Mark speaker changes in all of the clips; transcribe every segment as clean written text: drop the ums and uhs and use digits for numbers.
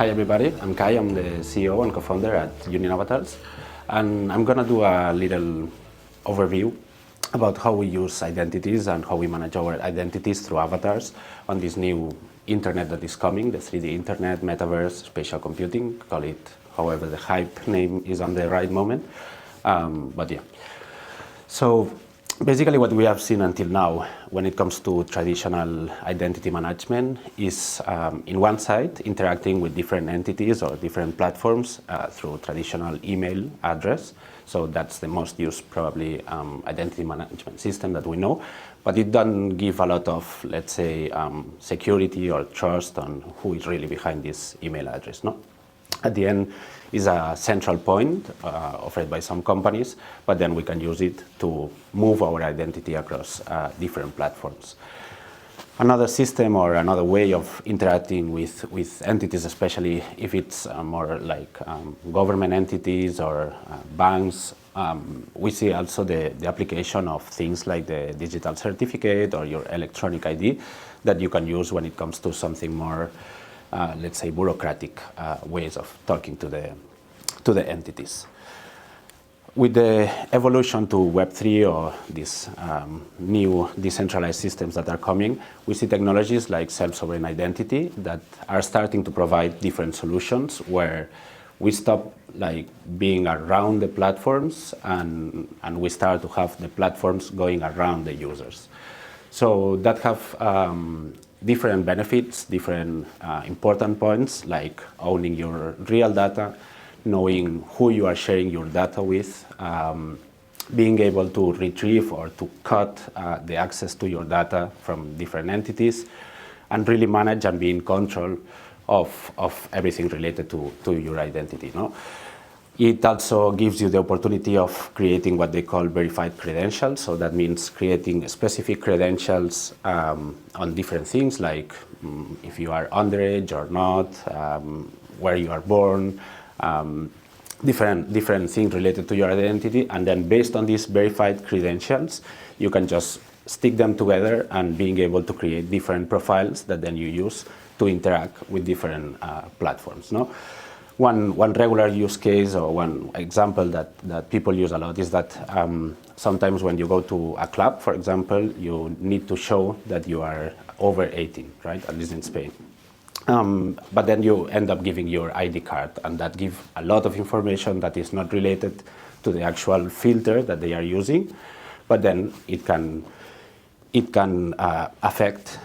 Speaker 1: Hi everybody, I'm Kai, I'm the CEO and co-founder at Union Avatars, and I'm gonna do a little overview about how we use identities and how we manage our identities through avatars on this new internet that is coming, the 3D internet, metaverse, spatial computing, call it however the hype name is on the right moment. But yeah. So basically what we have seen until now when it comes to traditional identity management is in one side interacting with different entities or different platforms through traditional email address. So that's the most used probably identity management system that we know, but it doesn't give a lot of, let's say, security or trust on who is really behind this email address. No? At the end is a central point offered by some companies, but then we can use it to move our identity across different platforms. Another system or another way of interacting with entities, especially if it's more like government entities or banks, we see also the application of things like the digital certificate or your electronic ID that you can use when it comes to something more let's say, bureaucratic ways of talking to the entities. With the evolution to Web3 or these new decentralized systems that are coming, we see technologies like self-sovereign identity that are starting to provide different solutions where we stop like being around the platforms and we start to have the platforms going around the users. So that have different benefits, different important points, like owning your real data, knowing who you are sharing your data with, being able to retrieve or to cut the access to your data from different entities, and really manage and be in control of everything related to your identity. No? It also gives you the opportunity of creating what they call verified credentials. So that means creating specific credentials on different things, like if you are underage or not, where you are born, different things related to your identity. And then based on these verified credentials, you can just stick them together and being able to create different profiles that then you use to interact with different platforms. No? One regular use case or one example that people use a lot is that sometimes when you go to a club, for example, you need to show that you are over 18, right? At least in Spain. But then you end up giving your ID card, and that gives a lot of information that is not related to the actual filter that they are using, but then it can affect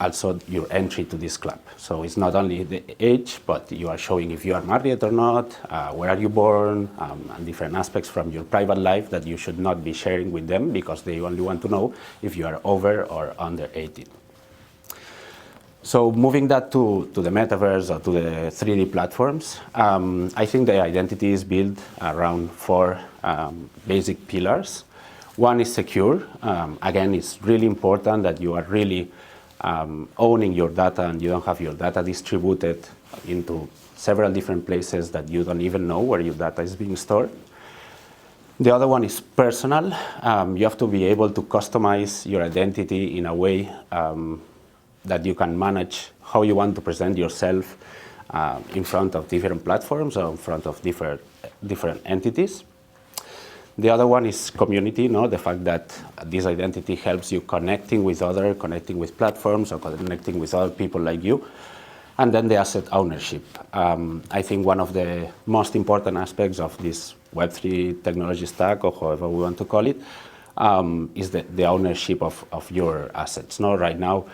Speaker 1: also your entry to this club. So it's not only the age, but you are showing if you are married or not, where are you born, and different aspects from your private life that you should not be sharing with them because they only want to know if you are over or under 18. So moving that to the metaverse or to the 3D platforms, I think the identity is built around four basic pillars. One is secure. Again, it's really important that you are really owning your data and you don't have your data distributed into several different places that you don't even know where your data is being stored. The other one is personal. You have to be able to customize your identity in a way that you can manage how you want to present yourself in front of different platforms or in front of different entities. The other one is community, no? The fact that this identity helps you connecting with platforms or connecting with other people like you. And then the asset ownership. I think one of the most important aspects of this Web3 technology stack, or however we want to call it, is the ownership of your assets. No? Right now,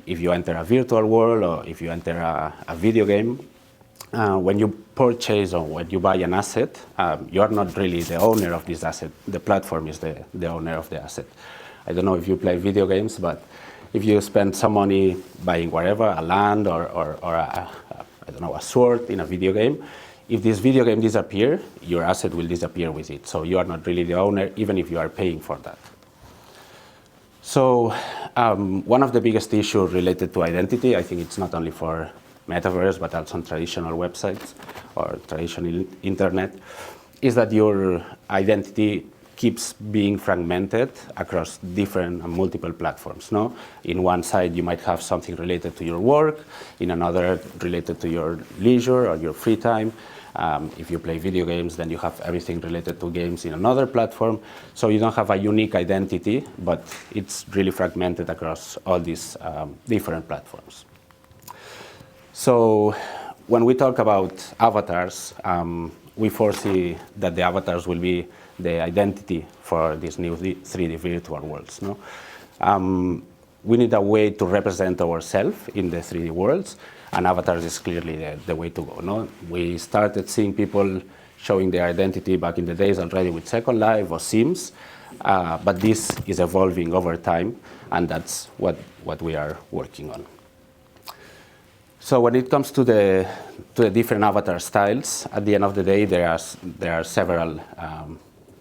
Speaker 1: if you enter a virtual world or if you enter a video game, when you purchase or when you buy an asset, you are not really the owner of this asset. The platform is the owner of the asset. I don't know if you play video games, but if you spend some money buying whatever, a land or I don't know, a sword in a video game, if this video game disappears, your asset will disappear with it. So you are not really the owner, even if you are paying for that. So one of the biggest issues related to identity, I think it's not only for metaverse, but also on traditional websites or traditional internet, is that your identity keeps being fragmented across different and multiple platforms. No? In one side, you might have something related to your work, in another related to your leisure or your free time. If you play video games, then you have everything related to games in another platform. So you don't have a unique identity, but it's really fragmented across all these different platforms. So when we talk about avatars, we foresee that the avatars will be the identity for these new 3D virtual worlds. No? We need a way to represent ourselves in the 3D worlds, and avatars is clearly the way to go. No? We started seeing people showing their identity back in the days already with Second Life or Sims, but this is evolving over time, and that's what we are working on. So when it comes to the different avatar styles, at the end of the day, there are several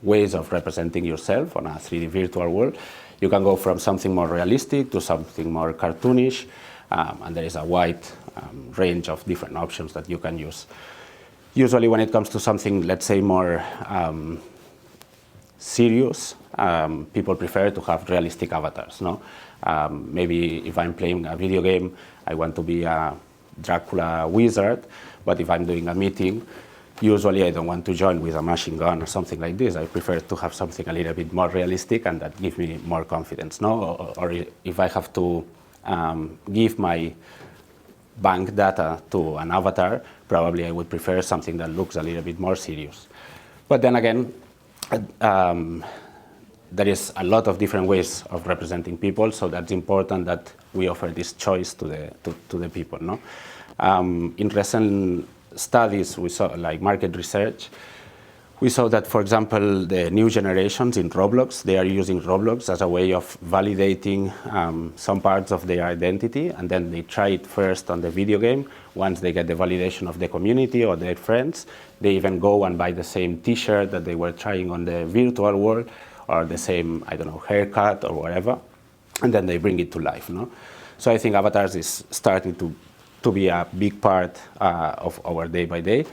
Speaker 1: ways of representing yourself on a 3D virtual world. You can go from something more realistic to something more cartoonish, and there is a wide range of different options that you can use. Usually when it comes to something, let's say, more serious, people prefer to have realistic avatars. No? Maybe if I'm playing a video game, I want to be a Dracula wizard, but if I'm doing a meeting, usually I don't want to join with a machine gun or something like this. I prefer to have something a little bit more realistic and that gives me more confidence. No? Or if I have to give my bank data to an avatar, probably I would prefer something that looks a little bit more serious. But then again, there is a lot of different ways of representing people, so that's important that we offer this choice to the people. No? In recent studies, we saw, like market research, we saw that, for example, the new generations in Roblox, they are using Roblox as a way of validating some parts of their identity, and then they try it first on the video game. Once they get the validation of the community or their friends, they even go and buy the same t-shirt that they were trying on the virtual world, or the same, I don't know, haircut or whatever, and then they bring it to life. No? So I think avatars is starting to be a big part of our day by day.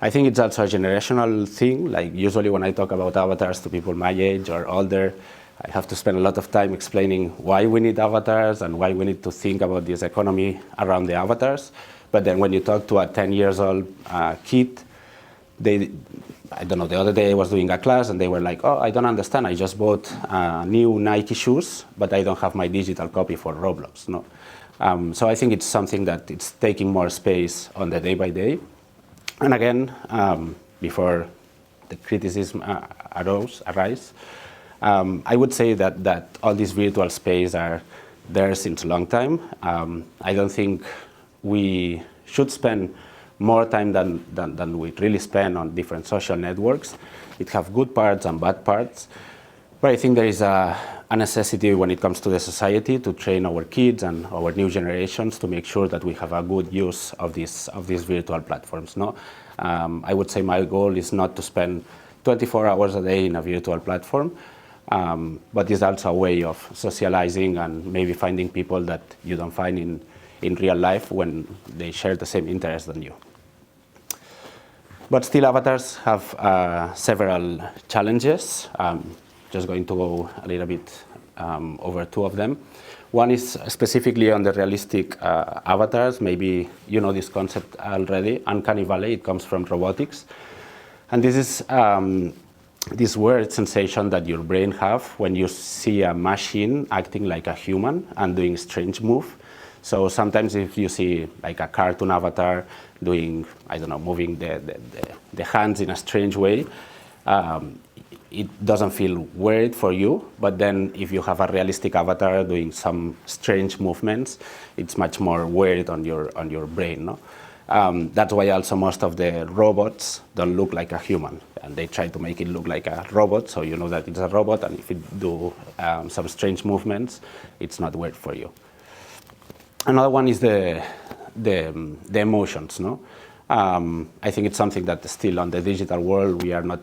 Speaker 1: I think it's also a generational thing. Like usually when I talk about avatars to people my age or older, I have to spend a lot of time explaining why we need avatars and why we need to think about this economy around the avatars. But then when you talk to a 10-year-old kid, I don't know, the other day I was doing a class and they were like, oh, I don't understand, I just bought new Nike shoes, but I don't have my digital copy for Roblox. No? So I think it's something that it's taking more space on the day by day. And again, before the criticism arise, I would say that all these virtual spaces are there since a long time. I don't think we should spend more time than we really spend on different social networks. It have good parts and bad parts. But I think there is a necessity when it comes to the society to train our kids and our new generations to make sure that we have a good use of these virtual platforms. No? I would say my goal is not to spend 24 hours a day in a virtual platform, but it's also a way of socializing and maybe finding people that you don't find in real life when they share the same interests than you. But still, avatars have several challenges. Just going to go a little bit over two of them. One is specifically on the realistic avatars. Maybe you know this concept already, uncanny valley. It comes from robotics. And this is this weird sensation that your brain have when you see a machine acting like a human and doing strange move. So sometimes if you see like a cartoon avatar doing, I don't know, moving the hands in a strange way, it doesn't feel weird for you. But then if you have a realistic avatar doing some strange movements, it's much more weird on your brain. No? That's why also most of the robots don't look like a human. And they try to make it look like a robot, so you know that it's a robot, and if it do some strange movements, it's not weird for you. Another one is the emotions. No? I think it's something that still on the digital world we are not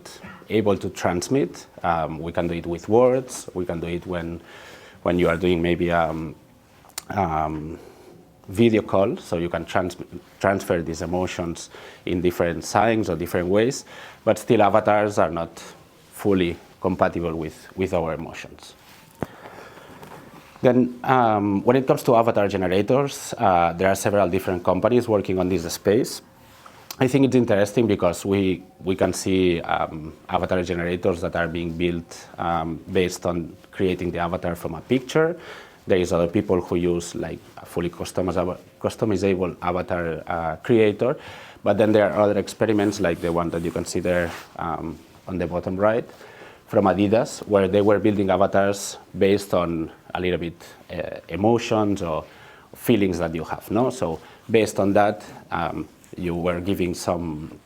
Speaker 1: able to transmit. We can do it with words. We can do it when you are doing maybe video call, so you can transfer these emotions in different signs or different ways. But still, avatars are not fully compatible with our emotions. Then, when it comes to avatar generators, there are several different companies working on this space. I think it's interesting because we can see avatar generators that are being built based on creating the avatar from a picture. There is other people who use like a fully customizable avatar creator. But then there are other experiments like the one that you can see there on the bottom right from Adidas, where they were building avatars based on a little bit emotions or feelings that you have. No? So based on that, you were giving some,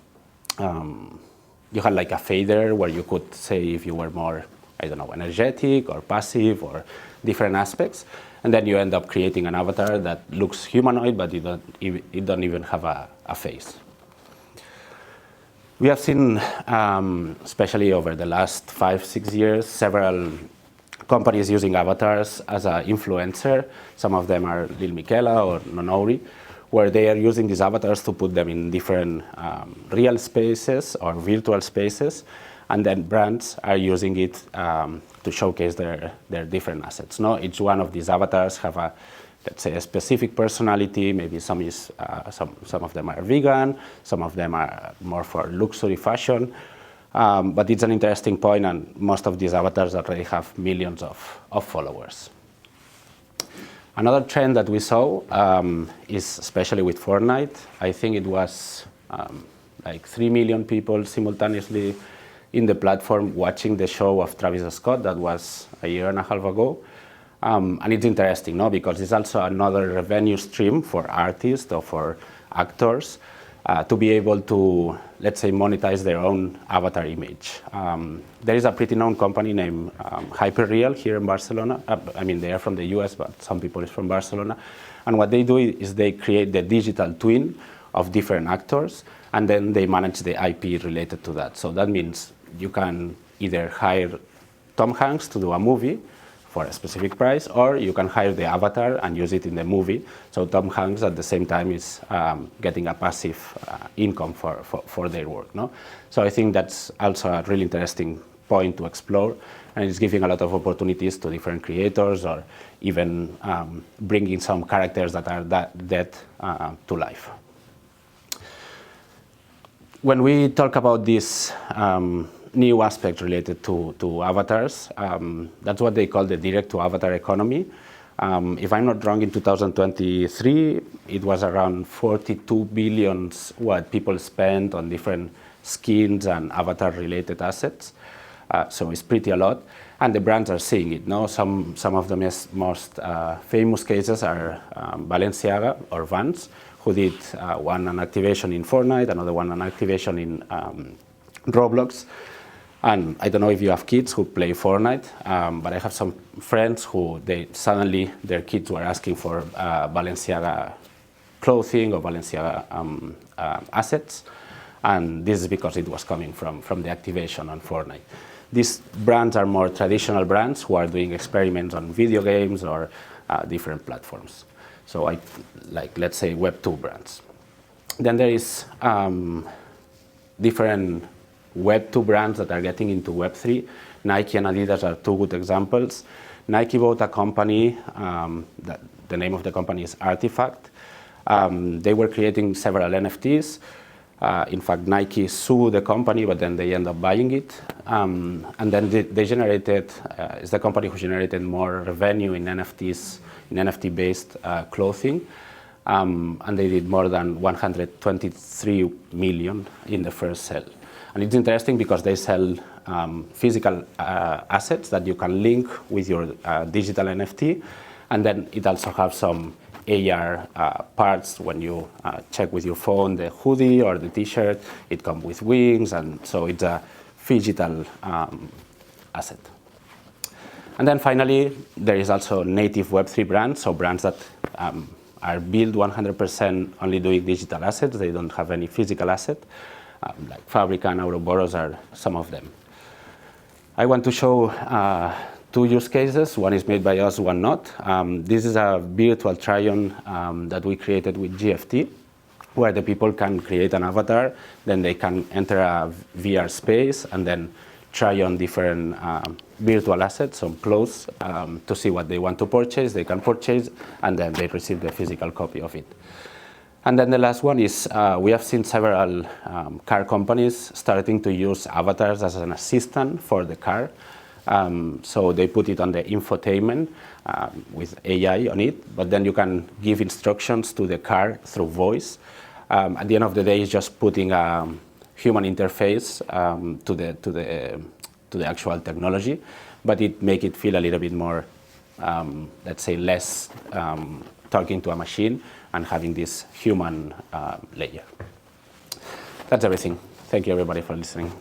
Speaker 1: you had like a fader where you could say if you were more, I don't know, energetic or passive or different aspects. And then you end up creating an avatar that looks humanoid, but it don't even have a face. We have seen, especially over the last 5-6 years, several companies using avatars as an influencer. Some of them are Lil Miquela or Nonori, where they are using these avatars to put them in different real spaces or virtual spaces, and then brands are using it to showcase their different assets. No, each one of these avatars have a, let's say, a specific personality. Maybe some of them are vegan, some of them are more for luxury fashion. But it's an interesting point, and most of these avatars already have millions of followers. Another trend that we saw is especially with Fortnite. I think it was like 3 million people simultaneously in the platform watching the show of Travis Scott that was a year and a half ago. And it's interesting, no? Because it's also another revenue stream for artists or for actors to be able to, let's say, monetize their own avatar image. There is a pretty known company named Hyperreal here in Barcelona. I mean, they are from the US, but some people is from Barcelona. And what they do is they create the digital twin of different actors, and then they manage the IP related to that. So that means you can either hire Tom Hanks to do a movie for a specific price, or you can hire the avatar and use it in the movie. So Tom Hanks at the same time is getting a passive income for their work. No? So I think that's also a really interesting point to explore, and it's giving a lot of opportunities to different creators, or even bringing some characters that are dead to life. When we talk about this new aspect related to avatars, that's what they call the direct-to-avatar economy. If I'm not wrong, in 2023, it was around 42 billion what people spent on different skins and avatar-related assets. So it's pretty a lot, and the brands are seeing it. No, some of the most famous cases are Balenciaga or Vans, who did one an activation in Fortnite, another one an activation in Roblox. And I don't know if you have kids who play Fortnite, but I have some friends who suddenly their kids were asking for Balenciaga clothing or Balenciaga assets, and this is because it was coming from the activation on Fortnite. These brands are more traditional brands who are doing experiments on video games or different platforms. So let's say Web 2 brands. Then there is different Web 2 brands that are getting into Web 3. Nike and Adidas are two good examples. Nike bought a company, the name of the company is Artifact. They were creating several NFTs. In fact, Nike sued the company, but then they end up buying it. And then they generated, it's the company who generated more revenue in NFTs, in NFT-based clothing. And they did more than 123 million in the first sale. And it's interesting because they sell physical assets that you can link with your digital NFT. And then it also has some AR parts. When you check with your phone the hoodie or the t-shirt, it comes with wings. And so it's a phygital asset. And then finally, there is also native Web3 brands, so brands that are built 100% only doing digital assets. They don't have any physical asset. Like Fabrica and Ouroboros are some of them. I want to show two use cases. One is made by us, one not. This is a virtual try-on that we created with GFT, where the people can create an avatar, then they can enter a VR space and then try on different virtual assets, some clothes, to see what they want to purchase, they can purchase, and then they receive the physical copy of it. And then the last one is we have seen several car companies starting to use avatars as an assistant for the car. So they put it on the infotainment with AI on it, but then you can give instructions to the car through voice. At the end of the day, it's just putting a human interface to the actual technology, but it make it feel a little bit more, let's say, less talking to a machine and having this human layer. That's everything. Thank you, everybody, for listening.